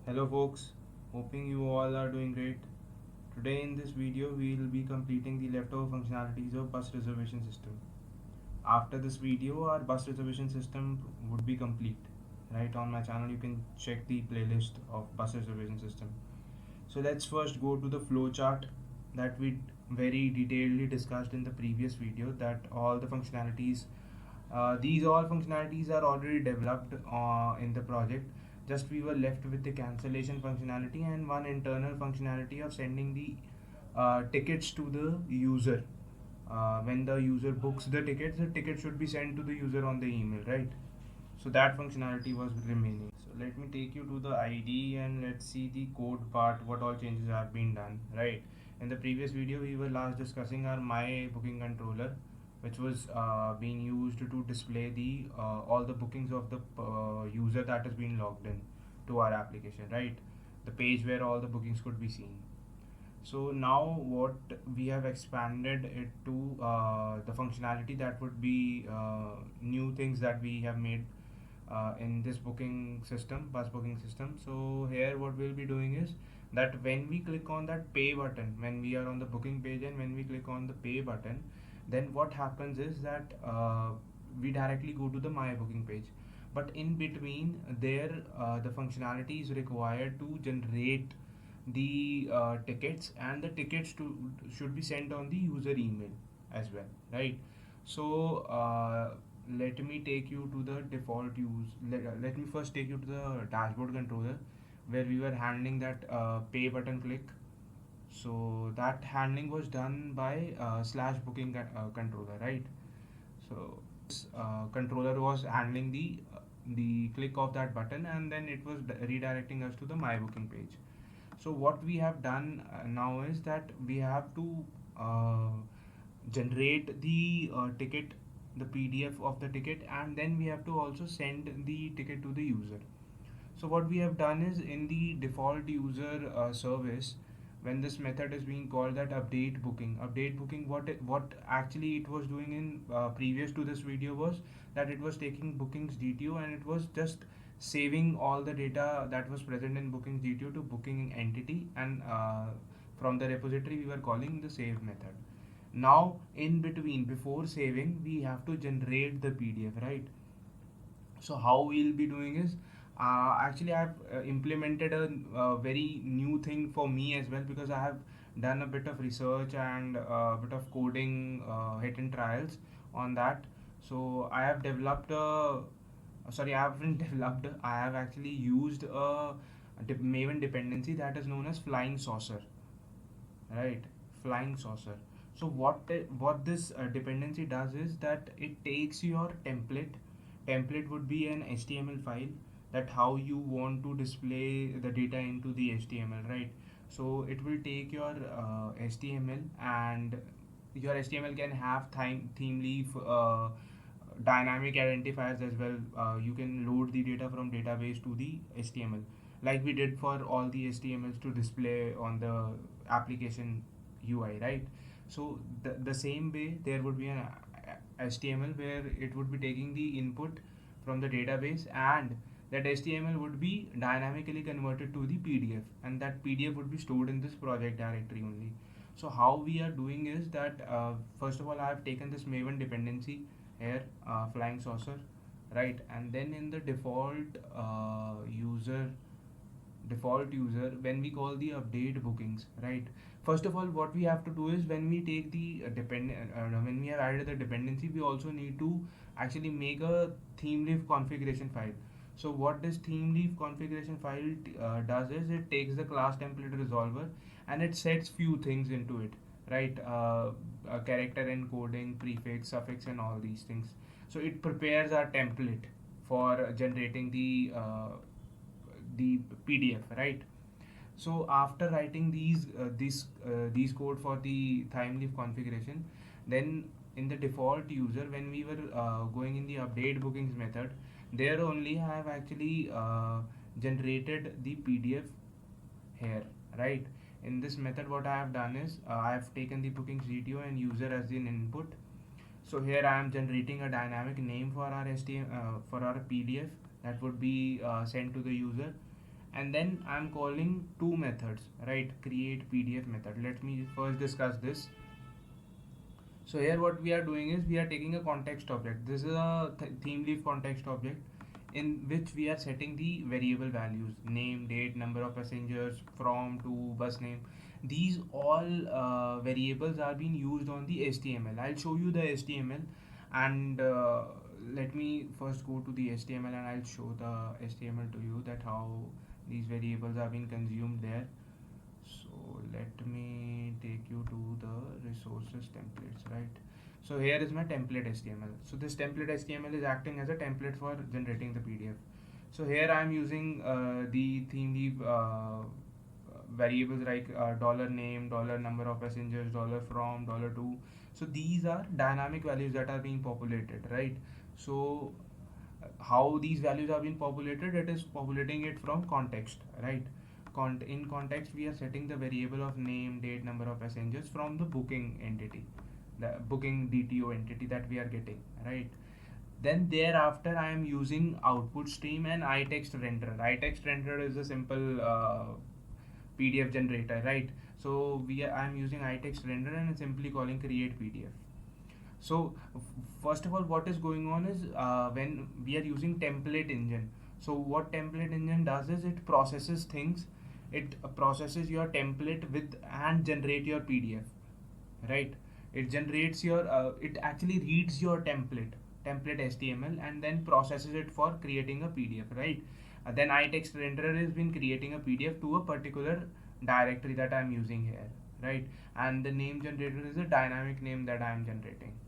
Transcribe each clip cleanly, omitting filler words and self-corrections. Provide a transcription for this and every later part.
Hello folks, hoping you all are doing great. Today in this video we will be completing the leftover functionalities of bus reservation system. After this video our bus reservation system would be complete. Right, on my channel you can check the playlist of bus reservation system. So let's first go to the flow chart that we very detailedly discussed in the previous video, that all the functionalities, these all functionalities are already developed in the project. Just we were left with the cancellation functionality and one internal functionality of sending the tickets to the user. When the user books the ticket should be sent to the user on the email, right? So that functionality was remaining. So let me take you to the ID and let's see the code part, what all changes have been done, right? In the previous video we were last discussing our my booking controller, which was being used to display the all the bookings of the user that has been logged in to our application, right? The page where all the bookings could be seen. So now what we have expanded it to, the functionality that would be new things that we have made in this booking system, bus booking system. So here what we'll be doing is that when we click on that pay button, when we are on the booking page and when we click on the pay button, then what happens is that we directly go to the my booking page. But in between there, the functionality is required to generate the tickets, and the tickets should be sent on the user email as well, right? So let me take you to the default let me first take you to the dashboard controller where we were handling that pay button click. So that handling was done by slash booking controller, right? So this controller was handling the click of that button, and then it was redirecting us to the my booking page. So what we have done now is that we have to generate the ticket, the PDF of the ticket, and then we have to also send the ticket to the user. So what we have done is in the default user service, when this method is being called, that update booking, what actually it was doing in previous to this video was that it was taking bookings DTO and it was just saving all the data that was present in bookings DTO to booking entity, and from the repository we were calling the save method. Now in between, before saving, we have to generate the PDF, right? So how we'll be doing is, actually I've implemented a very new thing for me as well, because I have done a bit of research and a bit of coding, hit and trials on that. So I have developed a, sorry, I haven't developed, I have actually used a Maven dependency that is known as flying saucer, right? Flying saucer. So what this dependency does is that it takes your template would be an HTML file, that how you want to display the data into the HTML, right? So it will take your HTML, and your HTML can have theme leaf, dynamic identifiers as well. You can load the data from database to the HTML, like we did for all the HTMLs to display on the application UI, right? So the same way there would be an HTML where it would be taking the input from the database, and that HTML would be dynamically converted to the PDF, and that PDF would be stored in this project directory only. So how we are doing is that, first of all I have taken this Maven dependency here, flying saucer, right? And then in the default user, when we call the update bookings, right? First of all, what we have to do is, when we take the when we have added the dependency, we also need to actually make a theme leaf configuration file. So what this theme leaf configuration file does is, it takes the class template resolver and it sets few things into it, right? Character encoding, prefix, suffix, and all these things. So it prepares our template for generating the PDF, right? So after writing these code for the time leaf configuration, then in the default user, when we were going in the update bookings method, there only I have actually generated the PDF here, right? In this method what I have done is, I have taken the bookings GTO and user as an input. So here I am generating a dynamic name for our HTML, for our PDF that would be sent to the user, and then I'm calling two methods, right? Create PDF method. Let me first discuss this. So here what we are doing is we are taking a context object. This is a theme leaf context object in which we are setting the variable values: name, date, number of passengers, from, to, bus name. These all variables are being used on the HTML. I'll show you the HTML, and let me first go to the HTML and I'll show the HTML to you, that how these variables are being consumed there. So let me take you to the resources templates, right? So here is my template HTML. So this template HTML is acting as a template for generating the PDF. So here I am using the theme leaf variables like dollar name, dollar number of passengers, dollar from, dollar to. So these are dynamic values that are being populated, right? So how these values are being populated, it is populating it from context, right? In context we are setting the variable of name, date, number of passengers from the booking entity, the booking DTO entity that we are getting, right? Then thereafter I am using output stream and itext renderer. Itext renderer is a simple PDF generator, right? So I am using itext renderer and simply calling create PDF. So first of all, what is going on is when we are using template engine. So what template engine does is it processes things. It processes your template with and generate your PDF, right? It generates your it actually reads your template HTML and then processes it for creating a PDF, right? Then itext renderer has been creating a PDF to a particular directory that I'm using here, right? And the name generator is a dynamic name that I'm generating.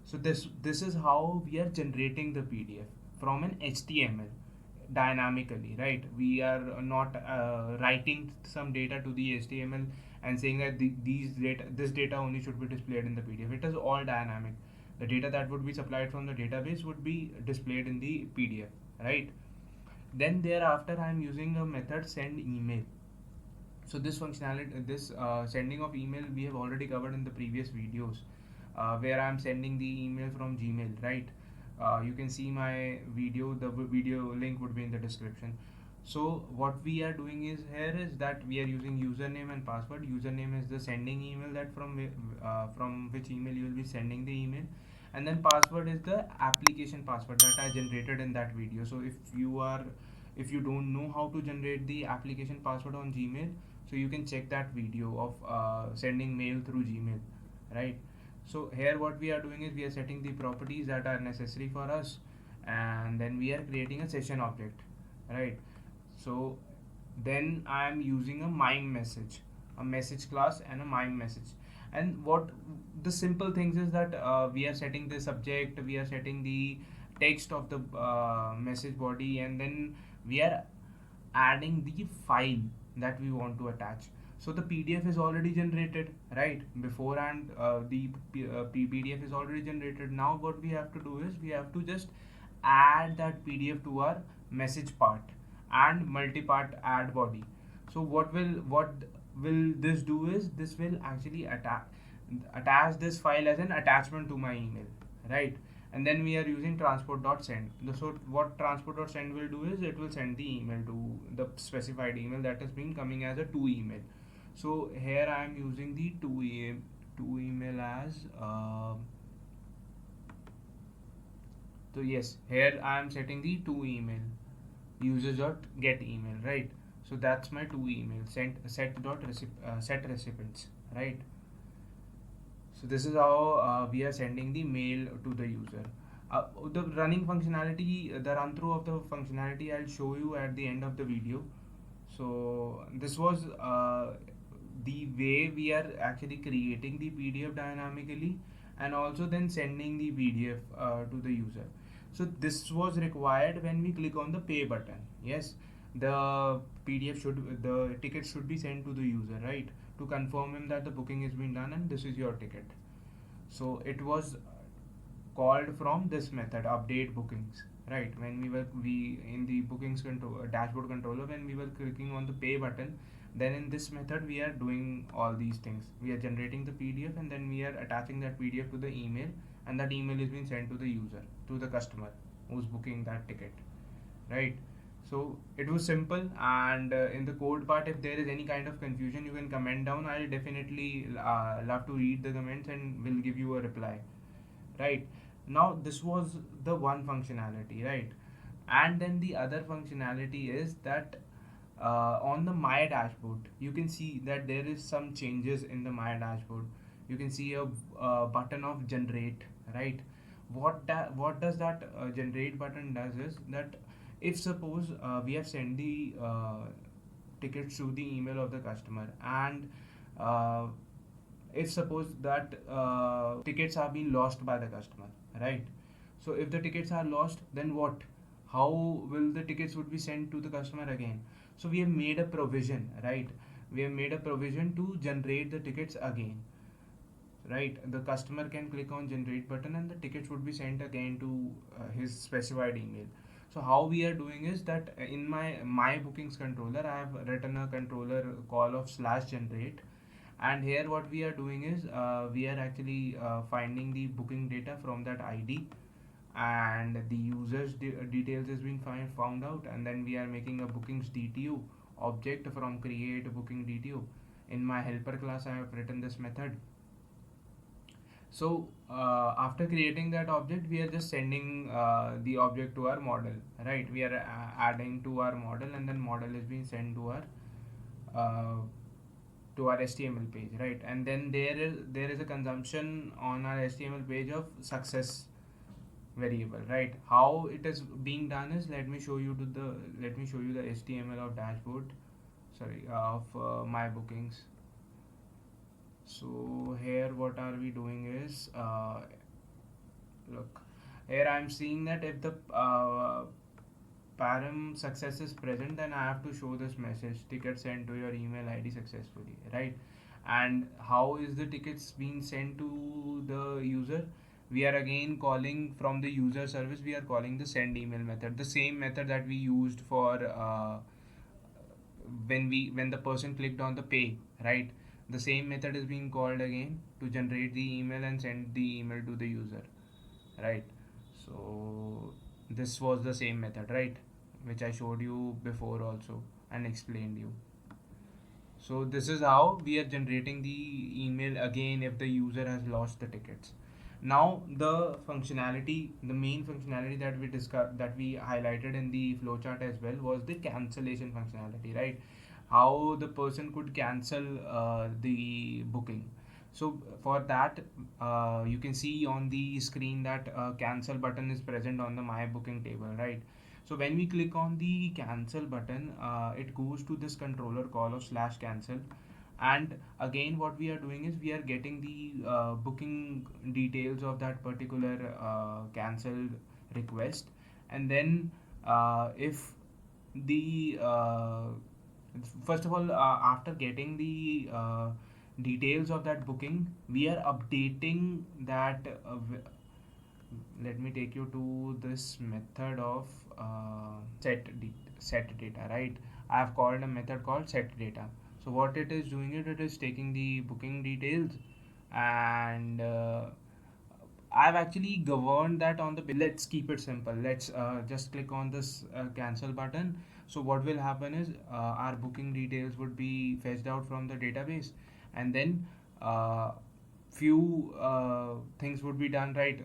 So this is how we are generating the PDF from an HTML dynamically, right? We are not writing some data to the HTML and saying that this data only should be displayed in the PDF. It is all dynamic. The data that would be supplied from the database would be displayed in the PDF, right? Then thereafter I am using a method send email. So this functionality, this sending of email, we have already covered in the previous videos, where I am sending the email from Gmail, right? You can see my video. The video link would be in the description. So what we are doing is here is that we are using username and password. Username is the sending email, that from which email you will be sending the email, and then password is the application password that I generated in that video. So if you don't know how to generate the application password on Gmail, so you can check that video of sending mail through Gmail, right? So here what we are doing is we are setting the properties that are necessary for us, and then we are creating a session object, right? So then I am using a mime message, a message class and a mime message. And what the simple things is that we are setting the subject, we are setting the text of the message body, and then we are adding the file that we want to attach. So the PDF is already generated, right? Beforehand, the PDF is already generated. Now what we have to do is we have to just add that PDF to our message part and multi-part add body. So what will this do is this will actually attach this file as an attachment to my email, right? And then we are using transport.send. So what transport.send will do is it will send the email to the specified email that is being coming as a to email. So here I am using the to email as so yes, here I am setting the to email users.get email, right? So that's my to email set recipients, right? So this is how we are sending the mail to the user. The running functionality, the run through of the functionality, I'll show you at the end of the video. So this was the way we are actually creating the PDF dynamically and also then sending the PDF to the user. So this was required when we click on the pay button. Yes, the the ticket should be sent to the user, right? To confirm him that the booking has been done and this is your ticket. So it was called from this method, update bookings, right? When we in the bookings control dashboard controller, when we were clicking on the pay button, then in this method we are doing all these things. We are generating the PDF and then we are attaching that PDF to the email, and that email is being sent to the user, to the customer who's booking that ticket, right? So it was simple, and in the code part, if there is any kind of confusion, you can comment down. I'll definitely love to read the comments and will give you a reply. Right, now this was the one functionality, right? And then the other functionality is that on the my dashboard you can see that there is some changes in the my dashboard. You can see a button of generate, right? What does that generate button does is that if suppose we have sent the tickets to the email of the customer, and uh, if suppose that tickets are being lost by the customer, right? So if the tickets are lost, then what, how will the tickets would be sent to the customer again? So we have made a provision, right? We have made a provision to generate the tickets again, right? The customer can click on generate button and the tickets would be sent again to his specified email. So how we are doing is that in my bookings controller I have written a controller call of slash generate, and here what we are doing is we are actually finding the booking data from that id, and the users details has been found out, and then we are making a bookings dtu object from create booking dtu. In my helper class I have written this method. So after creating that object, we are just sending the object to our model, right? We are adding to our model, and then model is being sent uh, to our HTML page, right? And then there is a consumption on our HTML page of success variable, right? How it is being done is, let me show you the HTML of dashboard, sorry, of my bookings. So here what are we doing is look, here I'm seeing that if the param success is present, then I have to show this message ticket sent to your email id successfully, right? And how is the tickets being sent to the user? We are again calling from the user service, we are calling the send email method, the same method that we used for when the person clicked on the pay, right? The same method is being called again to generate the email and send the email to the user, right? So this was the same method, right, which I showed you before also and explained you. So this is how we are generating the email again if the user has lost the tickets. Now the main functionality that we discussed, that we highlighted in the flowchart as well, was the cancellation functionality, right? How the person could cancel the booking. So for that, you can see on the screen that cancel button is present on the my booking table, right? So when we click on the cancel button, it goes to this controller call of slash cancel, and again what we are doing is we are getting the booking details of that particular cancelled request, and then if the first of all, after getting the details of that booking, we are updating that let me take you to this method of set data, right? I have called a method called set data. So what it is doing, it is taking the booking details, and I've actually governed that on the let's keep it simple. Let's just click on this cancel button. So what will happen is our booking details would be fetched out from the database, and then uh, few things would be done, right?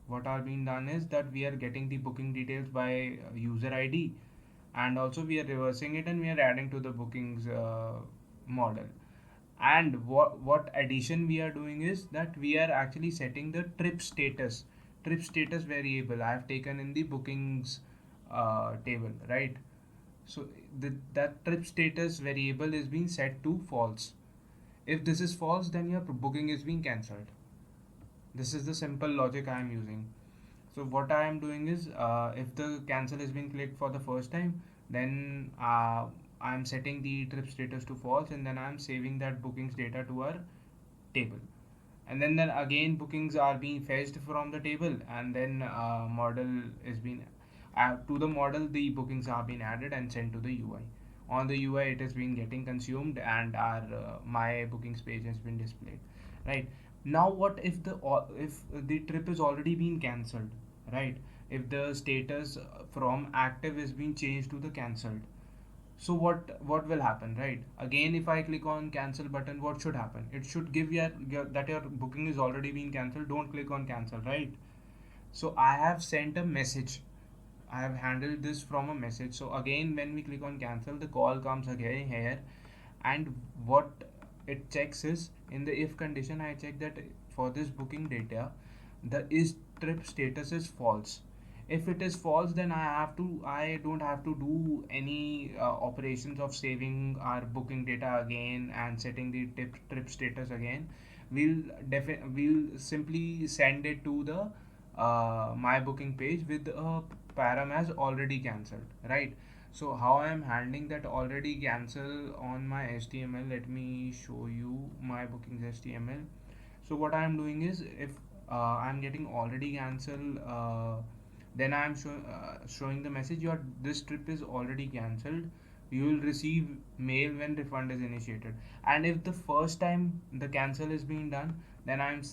What are being done is that we are getting the booking details by user ID, and also we are reversing it and we are adding to the bookings model. And what addition we are doing is that we are actually setting the trip status variable I have taken in the bookings table, right? So that trip status variable is being set to false. If this is false, then your booking is being cancelled. This is the simple logic I am using. So what I am doing is if the cancel has been clicked for the first time, then I am setting the trip status to false, and then I am saving that bookings data to our table. And then again bookings are being fetched from the table, and then model is being to the model, the bookings are being added and sent to the UI. On the UI it has been getting consumed, and our my bookings page has been displayed, right? Now what if the trip is already been cancelled, right? if the status from active is being changed to the cancelled. So what will happen, right? Again, if I click on cancel button, what should happen? It should give that your booking is already been cancelled, don't click on cancel, right? So I have sent a message, I have handled this from a message. So again, when we click on cancel, the call comes again here, and what it checks is, in the if condition, I check that for this booking data, the is trip status is false. If it is false, then I don't have to do any operations of saving our booking data again and setting the trip status again. We'll simply send it to the my booking page with a param as already cancelled, right? So how I am handling that already cancel on my HTML, let me show you my bookings HTML. So what I am doing is, if I am getting already cancel, then I am showing the message, your this trip is already cancelled, you will receive mail when refund is initiated. And if the first time the cancel is being done, then I am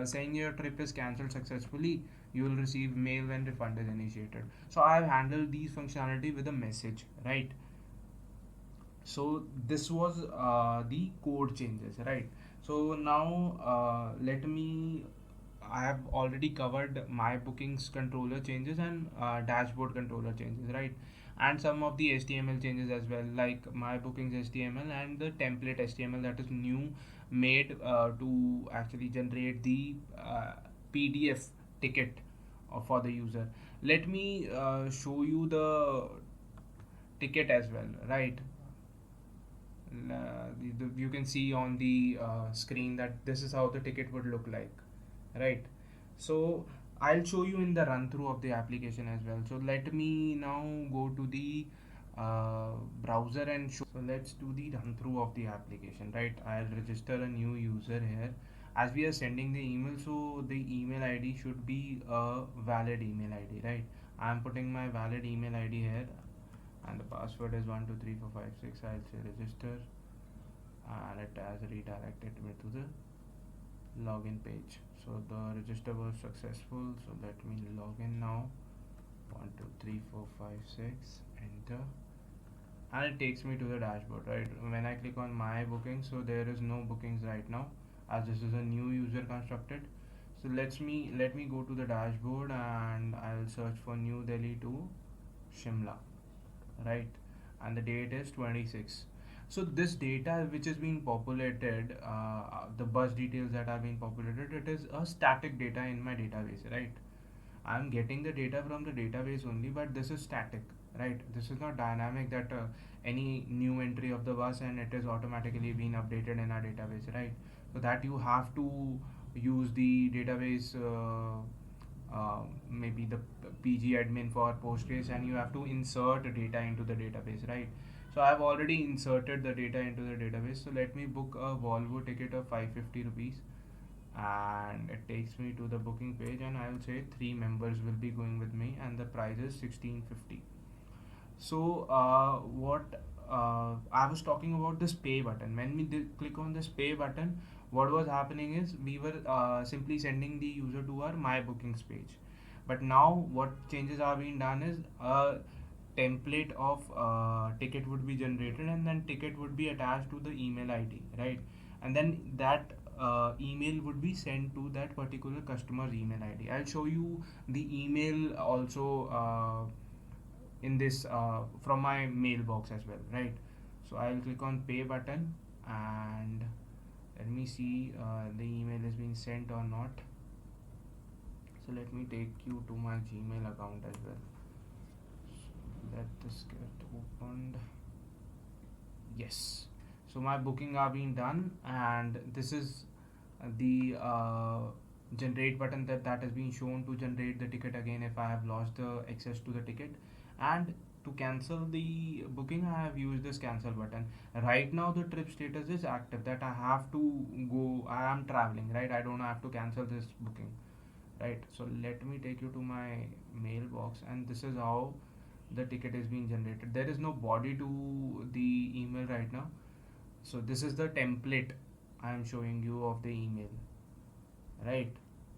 saying your trip is cancelled successfully, you will receive mail when refund is initiated. So I have handled these functionality with a message, right? So this was the code changes, right? So now let me, I have already covered my bookings controller changes and dashboard controller changes, right? And some of the HTML changes as well, like my bookings HTML and the template HTML that is new, made to actually generate the PDF ticket for the user. Let me show you the ticket as well, right? You can see on the screen that this is how the ticket would look like, right? So I'll show you in the run through of the application as well. So let me now go to the browser and show. So let's do the run through of the application, right? I'll register a new user here. As we are sending the email, so the email ID should be a valid email ID, right? I'm putting my valid email ID here, and the password is 123456. I'll say register, and it has redirected me to the login page. So the register was successful, so let me log in now. 123456, enter, and it takes me to the dashboard, right? When I click on my booking, so there is no bookings right now, as this is a new user constructed. So let me go to the dashboard, and I'll search for New Delhi to Shimla, right? And the date is 26. So this data which is being populated, the bus details that are being populated, it is a static data in my database, right? I'm getting the data from the database only, but this is static, right? This is not dynamic, that any new entry of the bus and it is automatically being updated in our database, right? So that you have to use the database, maybe the PG admin for Postgres, and you have to insert data into the database, right? So I've already inserted the data into the database. So let me book a Volvo ticket of 550 rupees, and it takes me to the booking page, and I will say 3 members will be going with me, and the price is 1650. So what I was talking about this pay button. When we did click on this pay button, what was happening is we were simply sending the user to our my bookings page. But now what changes are being done is a template of ticket would be generated, and then ticket would be attached to the email ID, right? And then that email would be sent to that particular customer's email ID. I'll show you the email also in this from my mailbox as well, right? So I'll click on pay button, and let me see the email is being sent or not. So let me take you to my Gmail account as well. So let this get opened. Yes, so my booking are being done, and this is the generate button that is being shown to generate the ticket again if I have lost the access to the ticket. And to cancel the booking, I have used this cancel button. Right now the trip status is active, that I have to go, I am traveling, right? I don't have to cancel this booking, right? So let me take you to my mailbox, and this is how the ticket is being generated. There is no body to the email right now, so this is the template I am showing you of the email, right?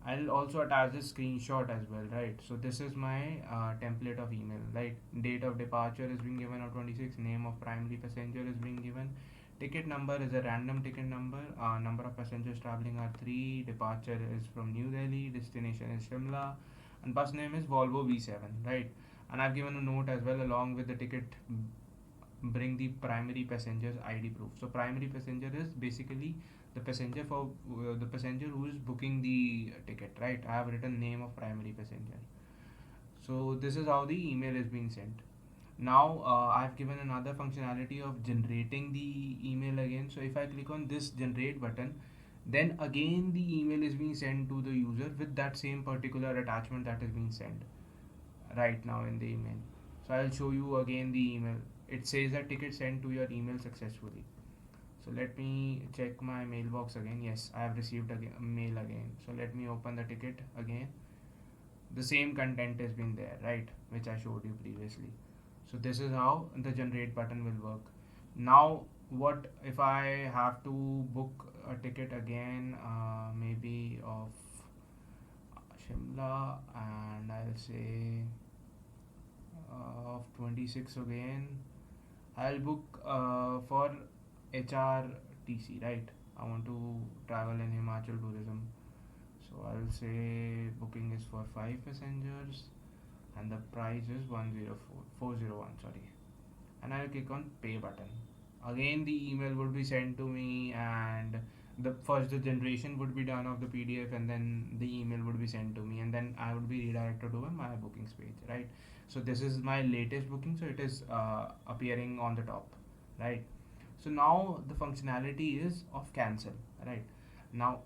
I'll also attach the screenshot as well, right? So this is my template of email, right? Date of departure is being given of 26, name of primary passenger is being given, ticket number is a random ticket number, number of passengers traveling are 3, departure is from New Delhi, destination is Shimla, and bus name is Volvo V7, right? And I've given a note as well along with the ticket, bring the primary passenger's ID proof. So primary passenger is basically the passenger for the passenger who is booking the ticket, right? I have written name of primary passenger. So this is how the email is being sent. Now I've given another functionality of generating the email again. So if I click on this generate button, then again the email is being sent to the user with that same particular attachment that is being sent right now in the email. So I'll show you again the email. It says that ticket sent to your email successfully. So let me check my mailbox again. Yes, I have received a mail again. So let me open the ticket again. The same content has been there, right, which I showed you previously. So this is how the generate button will work. Now what if I have to book a ticket again, maybe of Shimla, and I'll say of 26 again. I'll book for HRTC, right? I want to travel in Himachal tourism. So I'll say booking is for 5 passengers and the price is 401, sorry. And I'll click on pay button. Again the email would be sent to me, and the generation would be done of the PDF, and then the email would be sent to me, and then I would be redirected to my bookings page, right? So this is my latest booking, so it is appearing on the top, right? So now the functionality is of cancel, right? Now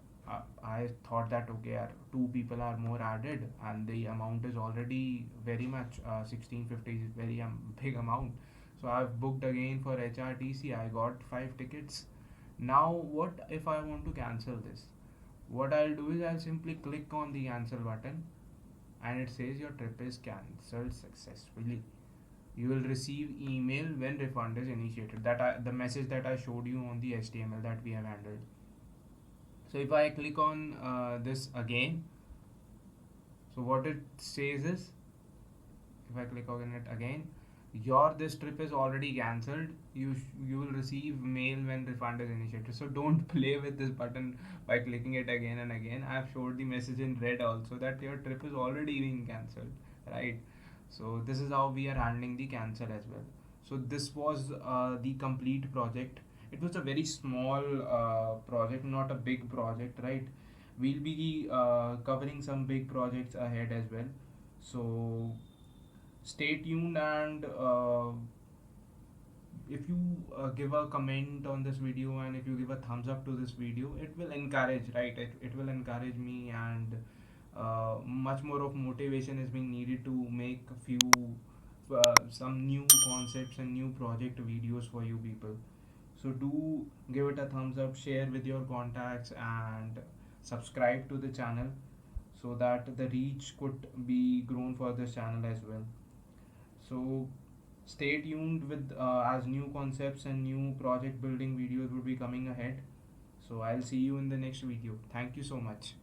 I thought that okay, 2 people are more added and the amount is already very much 1650 is very big amount. So I've booked again for HRTC. I got 5 tickets. Now what if I want to cancel this? What I'll do is I'll simply click on the cancel button, and it says your trip is cancelled successfully. You will receive email when refund is initiated. The message that I showed you on the HTML that we have handled. So if I click on this again, so what it says is, if I click on it again, your this trip is already cancelled. You will receive mail when refund is initiated. So don't play with this button by clicking it again and again. I have showed the message in red also that your trip is already being cancelled, right? So this is how we are handling the cancel as well. So this was the complete project. It was a very small project, not a big project, right? We'll be covering some big projects ahead as well. So stay tuned, and if you give a comment on this video and if you give a thumbs up to this video, it will encourage, right? It will encourage me, and much more of motivation is being needed to make a few some new concepts and new project videos for you people. So do give it a thumbs up, share with your contacts, and subscribe to the channel so that the reach could be grown for this channel as well. So stay tuned with as new concepts and new project building videos will be coming ahead. So I'll see you in the next video. Thank you so much.